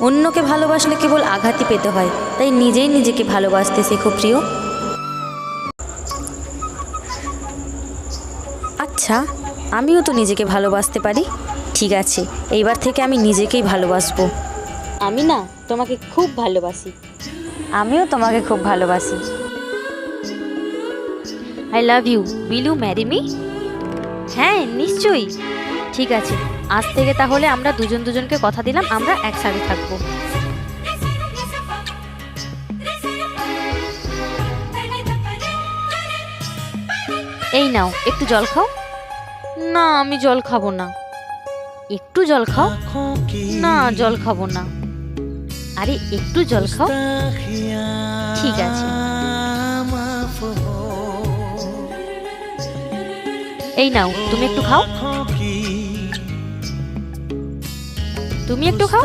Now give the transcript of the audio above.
অন্যকে ভালোবাসলে কেবল আঘাতই পেতে হয়, তাই নিজেই নিজেকে ভালোবাসতে শেখো প্রিয়। আচ্ছা, আমিও তো নিজেকে ভালোবাসতে পারি। ঠিক আছে, এইবার থেকে আমি নিজেকেই ভালোবাসবো। আমি না তোমাকে খুব ভালোবাসি। আমিও তোমাকে খুব ভালোবাসি। I love you, will you marry me? হ্যাঁ নিশ্চয়ই। ঠিক আছে, আজ থেকে তাহলে আমরা দুজন দুজনকে কথা দিলাম আমরা একসাথে থাকবো। এই নাও একটু জল খাও। না আমি জল খাবো না। একটু জল খাও। না জল খাবো না। আরে একটু জল খাও। ঠিক আছে। এই নাও তুমি একটু খাও। তুমি একটু খাও।